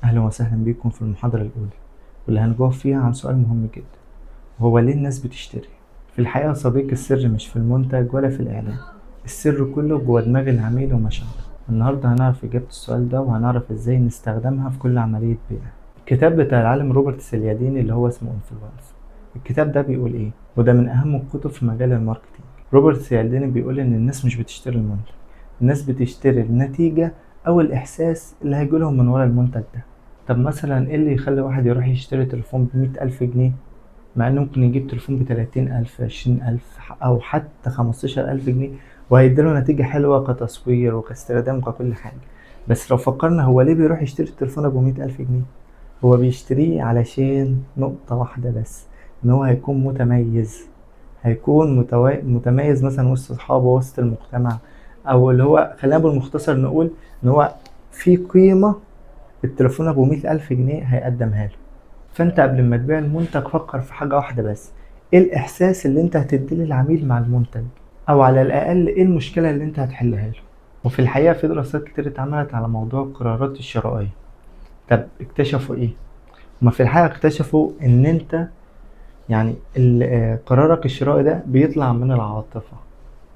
أهلا وسهلا بكم في المحاضرة الأولى، واللي هنجاوب فيها عن سؤال مهم جدا، وهو ليه الناس بتشتري؟ في الحقيقة يا صديقي، السر مش في المنتج ولا في الإعلان، السر كله جوه دماغ العميل ومشاعره. النهاردة هنعرف إجابة السؤال ده، وهنعرف إزاي نستخدمها في كل عملية بيع. الكتاب بتاع العالم روبرت سيلياديني اللي هو اسمه انفلونس، الكتاب ده بيقول إيه؟ وده من أهم الكتب في مجال الماركتينج. روبرت سيلياديني بيقول إن الناس مش بتشتري المنتج، الناس بتشتري النتيجة أو الإحساس اللي هيجيلهم من ورا المنتج ده. طب مثلا ايه اللي يخلي واحد يروح يشتري تليفون ب100,000 جنيه، مع انه ممكن يجيب تليفون ب30,000 20,000 أو حتى 15,000 جنيه، وهيديله نتيجة حلوة كتصوير وكاستخدام وككل حاجة. بس لو فكرنا هو ليه بيروح يشتري التليفون ب100,000 جنيه، هو بيشتريه علشان نقطة واحدة بس، إن هو هيكون متميز، هيكون متميز مثلا وسط أصحابه وسط المجتمع، أو اللي هو خلينا بالمختصر نقول إن هو في قيمة التليفون ابو 100,000 جنيه هيقدمها له. فانت قبل ما تبيع المنتج فكر في حاجة واحدة بس، ايه الاحساس اللي انت هتديه للعميل مع المنتج، او على الاقل ايه المشكلة اللي انت هتحلها له. وفي الحقيقة في دراسات كتير اتعملت على موضوع القرارات الشرائية. طب اكتشفوا ايه؟ هما في الحقيقة اكتشفوا ان انت يعني قرارك الشرائي ده بيطلع من العاطفة،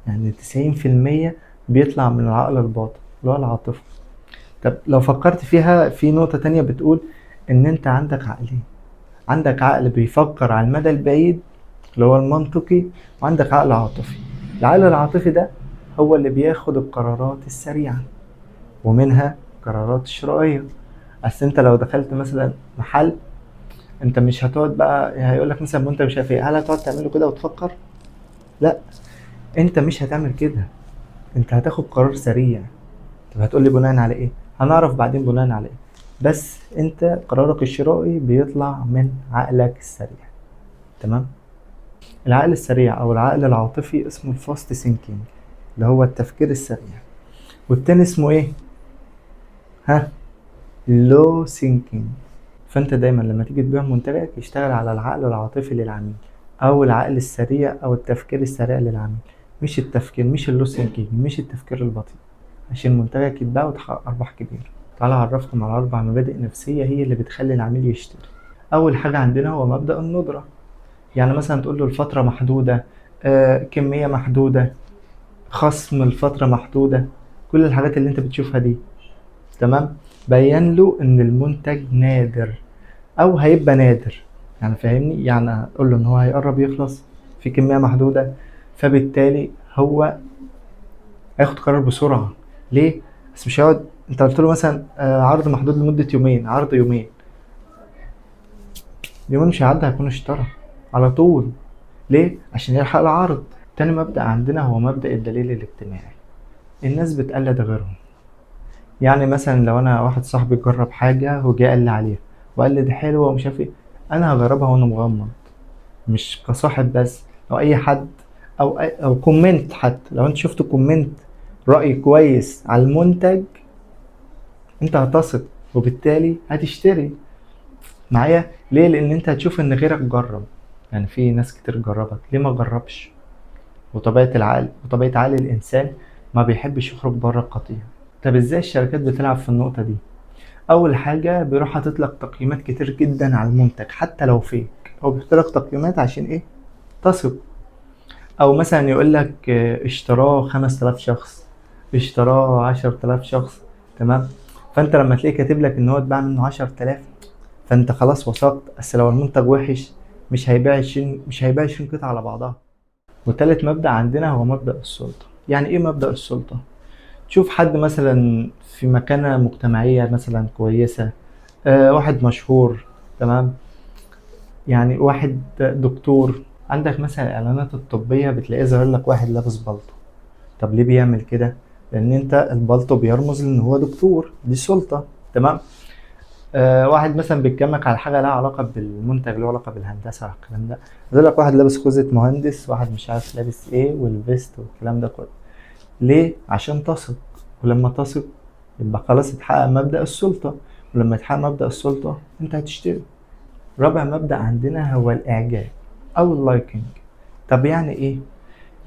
يعني 90% بيطلع من العقل الباطن اللي هو العاطفة. طب لو فكرت فيها في نقطة تانية بتقول ان انت عندك عقلين، عندك عقل بيفكر على المدى البعيد اللي هو المنطقي، وعندك عقل عاطفي. العقل العاطفي ده هو اللي بياخد القرارات السريعة، ومنها قرارات الشرائية. اصل انت لو دخلت مثلا محل، انت مش هتقعد بقى هيقولك مثلا منتج مش عارف ايه، هل هتقعد تعمله كده وتفكر؟ لا، انت مش هتعمل كده، انت هتاخد قرار سريع. طب هتقولي بناء على ايه؟ هنعرف بعدين بناء على ايه. بس انت قرارك الشرائي بيطلع من عقلك السريع. تمام. العقل السريع او العقل العاطفي اسمه الفاست ثينكينج، اللي هو التفكير السريع. والتاني اسمه ايه؟ ها؟ لو ثينكينج. فانت دايما لما تيجي تبيع منتجك اشتغل على العقل العاطفي للعميل، او العقل السريع او التفكير السريع للعميل، مش التفكير، مش اللو ثينكينج، مش التفكير البطيء، عشان منتجك يتباع وتحقق ارباح كبيره. تعالى اعرفكم على 4 مبادئ نفسيه هي اللي بتخلي العميل يشتري. اول حاجه عندنا هو مبدأ الندره. يعني مثلا تقول له الفترة محدودة، كمية محدودة، خصم الفترة محدودة، كل الحاجات اللي انت بتشوفها دي. تمام. بين له ان المنتج نادر او هيبقى نادر، يعني فاهمني، يعني اقول له ان هو هيقرب يخلص في كمية محدودة، فبالتالي هو هياخد قرار بسرعة. ليه؟ بس مش هيقعد، انت قلت له مثلا عرض محدود لمدة يومين، عرض يومين، اليومين مش هيعدي هيكون اشترى على طول. ليه؟ عشان يلحق العرض. تاني مبدأ عندنا هو مبدأ الدليل الاجتماعي. الناس بتقلد غيرهم. يعني مثلا لو انا واحد صاحبي جرب حاجة وجه قال لي عليها وقال لي دي حلوة ومش عارف ايه، انا هجربها وانا مغمض، مش كصاحب بس. لو اي حد او كومنت، حتى لو انت شفت كومنت رأي كويس على المنتج، انت هتثق وبالتالي هتشتري معايا. ليه؟ لان انت هتشوف ان غيرك جرب، يعني في ناس كتير جربت، ليه ما جربش؟ وطبيعة عقل الإنسان ما بيحبش يخرج بره القطيع. طب ازاي الشركات بتلعب في النقطة دي؟ أول حاجة بيروح حاطط لك تقييمات كتير جدا على المنتج حتى لو فيك، هو بيحط لك تقييمات عشان ايه؟ تثق. أو مثلا يقول لك اشتراه 5000 شخص، اشتراه 10,000 شخص. تمام. فانت لما تلاقيه كاتب لك ان هو اتباع منه 10,000، فانت خلاص وثقت. بس لو المنتج وحش مش هيبيع 20 قطعة على بعضها. وتالت مبدأ عندنا هو مبدأ السلطة. يعني ايه مبدأ السلطة؟ تشوف حد مثلا في مكانة مجتمعية مثلا كويسة، واحد مشهور، تمام، يعني واحد دكتور. عندك مثلا الاعلانات الطبية بتلاقيه ظاهر لك واحد لابس بالطو. طب ليه بيعمل كده؟ لان انت البالطو بيرمز ان هو دكتور، دي سلطة. تمام. واحد مثلا بيتكلمك على حاجة لها علاقة بالمنتج، له علاقة بالهندسة والكلام ده، يقول لك واحد لابس خوذة مهندس، واحد مش عارف لابس ايه والفيست والكلام ده كله. ليه؟ عشان تثق. ولما تثق يبقى خلاص اتحقق مبدأ السلطة، ولما يتحقق مبدأ السلطة انت هتشتري. رابع مبدأ عندنا هو الإعجاب أو اللايكنج. طب يعني ايه؟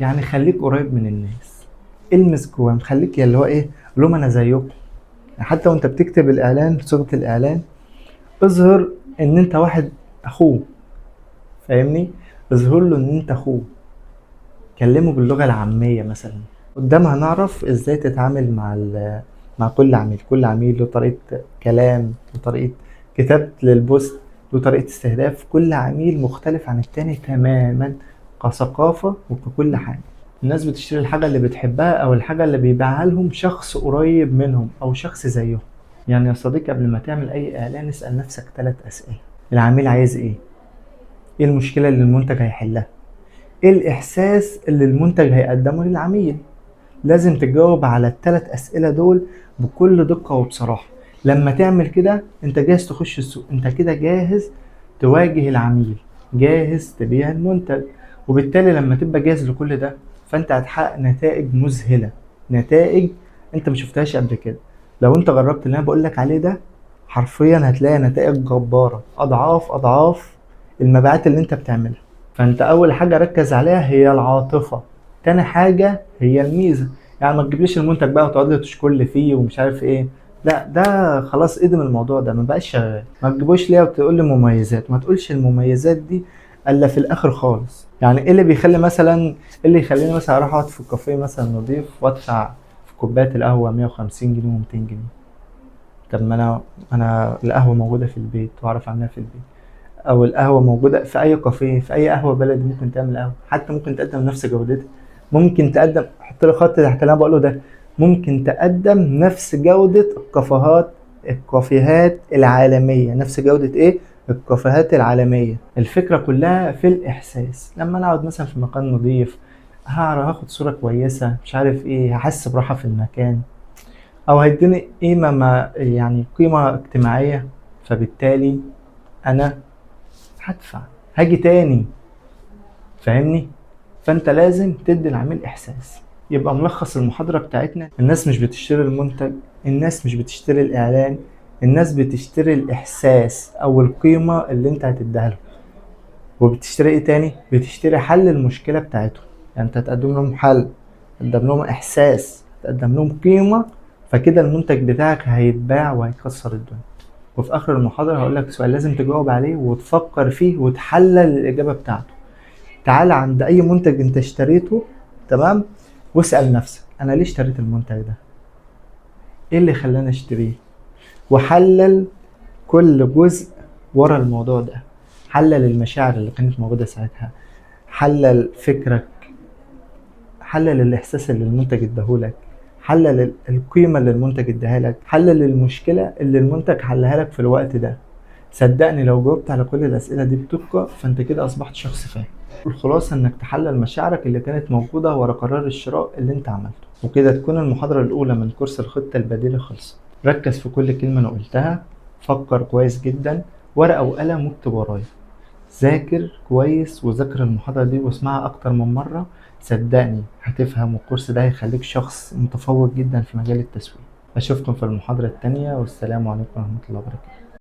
يعني خليك قريب من الناس، المس جواهم، خليك اللي هو ايه، لهم انا زيكم. حتى وانت بتكتب الإعلان، صيغة الإعلان اظهر ان انت واحد اخوه، فاهمني؟ اظهر له ان انت اخوه، كلمه باللغة العامية مثلا. قدام هنعرف ازاي تتعامل مع كل عميل. كل عميل له طريقة كلام، له طريقة كتابة للبوست، له طريقة استهداف. كل عميل مختلف عن التاني تماما، كثقافة وككل حاجة. الناس بتشتري الحاجة اللي بتحبها أو الحاجة اللي بيبيعها لهم شخص قريب منهم أو شخص زيهم. يعني يا صديقي، قبل ما تعمل أي إعلان اسأل نفسك 3 أسئلة: العميل عايز إيه؟ إيه المشكلة اللي المنتج هيحلها؟ إيه الإحساس اللي المنتج هيقدمه للعميل؟ لازم تجاوب على ال3 أسئلة دول بكل دقة وبصراحة. لما تعمل كده انت جاهز تخش السوق، انت كده جاهز تواجه العميل، جاهز تبيع المنتج. وبالتالي لما تبقى جاهز لكل ده فانت هتحقق نتائج مذهلة، نتائج انت ما شفتهاش قبل كده. لو انت جربت اللي انا بقولك عليه ده حرفيا هتلاقي نتائج جبارة، اضعاف اضعاف المبيعات اللي انت بتعملها. فانت اول حاجة ركز عليها هي العاطفة، تاني حاجة هي الميزة. يعني ما تجيبليش المنتج بقى وتقعد لي تشكر لي فيه ومش عارف ايه، لا ده خلاص ادم الموضوع ده ما بقاش شغال. ما تجيبوش ليا وتقول لي مميزات، ما تقولش المميزات دي الا في الاخر خالص. يعني ايه اللي بيخلي مثلا، ايه اللي يخليني مثلا اروح اقعد في كافيه مثلا نضيف وادفع في كوبايه القهوه 150 جنيه و200 جنيه؟ طب ما انا القهوه موجوده في البيت واعرف اعملها في البيت، او القهوه موجوده في اي كافيه، في اي قهوه بلدي ممكن تعمل قهوه، حتى ممكن تقدم نفس جودتها. ممكن تقدم، حط لي خط تحت اللي انا بقوله ده، ممكن تقدم نفس جوده الكافيهات العالميه. نفس جوده ايه؟ الكافيهات العالميه. الفكره كلها في الاحساس. لما انا اقعد مثلا في مكان نظيف هعرف هاخد صوره كويسه، مش عارف ايه، هحس براحه في المكان، او هيديني قيمه، ما يعني قيمه اجتماعيه، فبالتالي انا هدفع، هاجي تاني، فاهمني؟ فانت لازم تدي العميل احساس. يبقى ملخص المحاضرة بتاعتنا: الناس مش بتشتري المنتج، الناس مش بتشتري الاعلان، الناس بتشتري الاحساس او القيمة اللي انت هتديها لهم. وبتشتري ايه تاني؟ بتشتري حل المشكلة بتاعتهم. يعني انت هتقدم لهم حل، تقدم لهم احساس، تقدم لهم قيمة، فكده المنتج بتاعك هيتباع وهيكسر الدنيا. وفي اخر المحاضرة هقول لك سؤال لازم تجاوب عليه وتفكر فيه وتحلل الاجابة بتاعته. تعال عند اي منتج انت اشتريته، تمام، واسأل نفسك انا ليه اشتريت المنتج ده؟ ايه اللي خلاني اشتريه؟ وحلل كل جزء ورا الموضوع ده. حلل المشاعر اللي كانت موجودة ساعتها، حلل فكرك، حلل الاحساس اللي المنتج اداهولك، حلل القيمة اللي المنتج اداها لك، حلل المشكلة اللي المنتج حلها لك في الوقت ده. صدقني لو جاوبت على كل الأسئلة دي بدقة فأنت كده أصبحت شخص فاهم. الخلاصة إنك تحلل مشاعرك اللي كانت موجودة ورا قرار الشراء اللي أنت عملته. وكده تكون المحاضرة الأولى من كورس الخطة البديلة خلصت. ركز في كل كلمة أنا قلتها، فكر كويس جدا، ورقة وقلم واكتب ورايا. ذاكر كويس وذاكر المحاضرة دي واسمعها أكتر من مرة. صدقني هتفهم، والكورس ده هيخليك شخص متفوق جدا في مجال التسويق. أشوفكم في المحاضرة التانية، والسلام عليكم ورحمة الله وبركاته.